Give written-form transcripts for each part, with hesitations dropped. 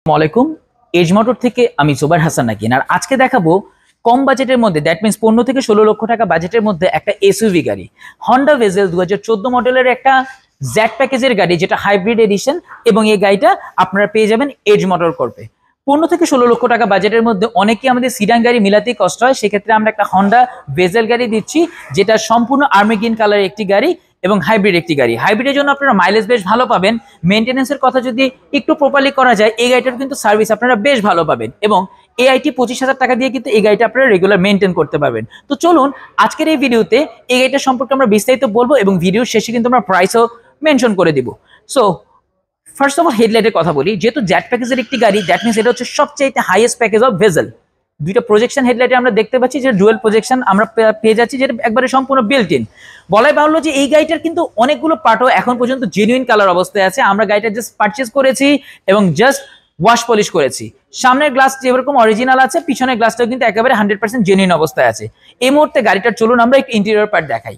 আসসালামাইকুম। Age motor থেকে আমি জুবাইর হাসান নাকিন। আর আজকে দেখাবো কম বাজেটের মধ্যে, দ্যাট মিনস 15 থেকে 16 লক্ষ টাকা বাজেটের মধ্যে একটা এসইউভি গাড়ি, হন্ডা ভেজেল 2014 মডেলের একটা জেড প্যাকেজের গাড়ি, যেটা হাইব্রিড এডিশন। এবং এই গাড়িটা আপনারা পেয়ে যাবেন এজ মোটর করবে। 15 থেকে 16 লক্ষ টাকা বাজেটের মধ্যে অনেকেই আমাদের সিডান গাড়ি মিলাতেই কষ্ট হয়, সেক্ষেত্রে আমরা একটা হন্ডা ভেজেল গাড়ি দিচ্ছি, যেটা সম্পূর্ণ আর্মি গ্রিন কালারের একটি গাড়ি এবং হাইব্রিড একটি গাড়ি। হাইব্রিডের জন্য আপনারা মাইলেজ বেশ ভালো পাবেন। মেইনটেনেন্সের কথা যদি একটু প্রপারলি করা যায়, এই গাড়িটার কিন্তু সার্ভিস আপনারা বেশ ভালো পাবেন। এবং এআইটি 25,000 টাকা দিয়ে কিন্তু এই গাড়িটা আপনারা রেগুলার মেনটেন করতে পারবেন। তো চলুন আজকের এই ভিডিওতে এই গাড়িটা সম্পর্কে আমরা বিস্তারিত বলবো এবং ভিডিওর শেষে কিন্তু আমরা প্রাইসও মেনশন করে দিব। সো ফার্স্ট অফ অল হেডলাইটের কথা বলি। যেহেতু জেড প্যাকেজের একটি গাড়ি, দ্যাট মিনস এটা হচ্ছে সবচেয়ে হাইয়েস্ট প্যাকেজ অফ ভেজেল। দুইটা প্রজেকশন হেডলাইটে আমরা দেখতে পাচ্ছি যে ডুয়েল প্রজেকশন আমরা পেয়ে যাচ্ছি, যেটা একবারে সম্পূর্ণ বিল্ট ইন। বলাই বাহুল্য যে এই গাড়িটার কিন্তু অনেকগুলো পার্টও এখন পর্যন্ত জেনুইন কালার অবস্থায় আছে। আমরা গাড়িটা জাস্ট পারচেজ করেছি এবং জাস্ট ওয়াশ পলিশ করেছি। সামনের গ্লাস যেরকম অরিজিনাল আছে, পিছনের গ্লাসটাও কিন্তু একেবারে 100% জেনুইন অবস্থায় আছে। এই মুহূর্তে গাড়িটার চলুন আমরা একটু ইন্টেরিয়র পার্ট দেখাই।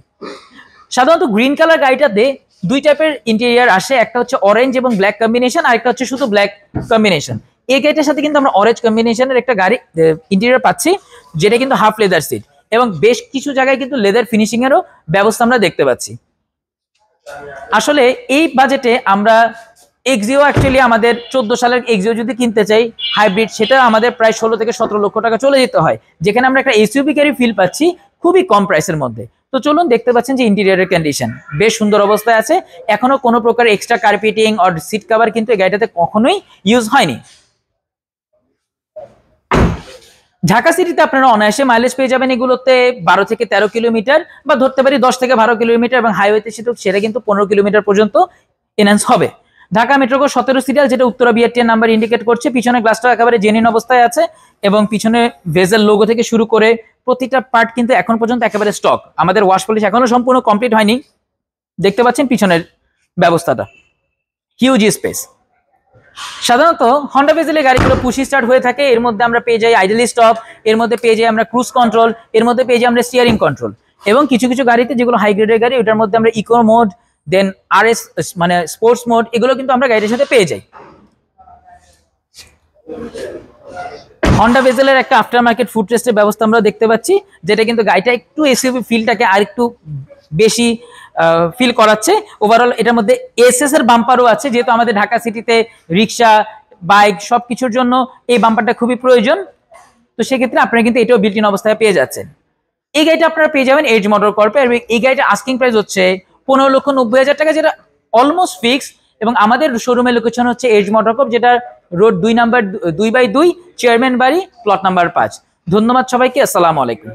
সাধারণত গ্রিন কালার গাড়িটাতে দুই টাইপের ইন্টেরিয়র আসে, একটা হচ্ছে অরেঞ্জ এবং ব্ল্যাক কম্বিনেশন, আর একটা হচ্ছে শুধু ব্ল্যাক কম্বিনেশন। এই গাড়িটার সাথে কিন্তু আমরা অরেঞ্জ কম্বিনেশনের একটা গাড়ি ইন্টেরিয়র পাচ্ছি, যেটা কিন্তু হাফ লেদার সিট এবং বেশ কিছু জায়গায় কিন্তু লেদার ফিনিশিং এরও ব্যবস্থা আমরা দেখতে পাচ্ছি। আসলে এই বাজেটে আমরা এক্সিও, অ্যাকচুয়ালি আমাদের 14 সালের এক্সিও যদি কিনতে চাই হাইব্রিড, সেটা আমাদের প্রায় 16 থেকে 17 লক্ষ টাকা চলে যেতে হয়, যেখানে আমরা একটা এসইউভি গাড়ি ফিল পাচ্ছি খুবই কম প্রাইসের মধ্যে। তো চলুন, দেখতে পাচ্ছেন যে ইন্টেরিয়রের কন্ডিশন বেশ সুন্দর অবস্থায় আছে। এখনো কোনো প্রকার এক্সট্রা কার্পেটিং আর সিট কভার কিন্তু এই গাড়িটাতে কখনোই ইউজ হয়নি। ঢাকা সিটিতে আপনারা অনায়াসে মাইলেজ পেয়ে যাবেন এগুলোতে 12 থেকে 13 কিলোমিটার, বা ধরতে পারি 10 থেকে 12 কিলোমিটার, এবং হাইওয়েতে সেটা কিন্তু 15 কিলোমিটার পর্যন্ত এনহ্যান্স হবে। ঢাকা মেট্রোকো 17 সিরিয়াল, যেটা উত্তরা বিআরটিএর নাম্বার ইন্ডিকেট করছে। পিছনে গ্লাসটা একেবারে জেনুইন অবস্থায় আছে এবং পিছনে ভেজেল লোগো থেকে শুরু করে প্রতিটা পার্ট কিন্তু এখন পর্যন্ত একেবারে স্টক। আমাদের ওয়াশ পলিশ এখনো সম্পূর্ণ কমপ্লিট হয়নি। দেখতে পাচ্ছেন পিছনের ব্যবস্থাটা, হিউজ স্পেস। সাধারণত হন্ডা ভেজেলের গাড়িগুলো পুশি স্টার্ট হয়ে থাকে। এর মধ্যে আমরা পেয়ে যাই আইডল স্টপ, এর মধ্যে পেয়ে যাই আমরা ক্রুজ কন্ট্রোল, এর মধ্যে পেয়ে যাই আমরা স্টিয়ারিং কন্ট্রোল। এবং কিছু কিছু গাড়িতে যেগুলো হাই গ্রেডের গাড়ি, ওটার মধ্যে আমরা ইকো মোড, দেন আরএস মানে স্পোর্টস মোড, এগুলো কিন্তু আমরা গাড়ির সাথে পেয়ে যাই। হন্ডা ভেজেলের একটা আফটার মার্কেট ফুড টেস্টের ব্যবস্থা আমরা দেখতে পাচ্ছি, যেটা কিন্তু গাড়িটা একটু এসইউভি ফিলটাকে আর একটু বেশি ফিল করাচ্ছে। ওভারঅল এটার মধ্যে এসএস এর বাম্পারও আছে, যেহেতু আমাদের ঢাকা সিটিতে রিক্সা, বাইক সবকিছুর জন্য এই বাম্পারটা খুবই প্রয়োজন। তো সেক্ষেত্রে আপনারা কিন্তু এটাও বিল্ট ইন অবস্থায় পেয়ে যাচ্ছেন। এই গাড়িটা আপনারা পেয়ে যাবেন এজ মোটর কর্পে। আর এই গাড়িটা আস্কিং প্রাইস হচ্ছে 15,90,000 টাকা, যেটা অলমোস্ট ফিক্স। এবং আমাদের শোরুমের লোকেশন হচ্ছে এজ মোটর কর্প, যেটা রোড 2 নাম্বার 2/2, চেয়ারম্যান বাড়ি, প্লট নাম্বার 5। ধন্যবাদ সবাইকে। আসসালামু আলাইকুম।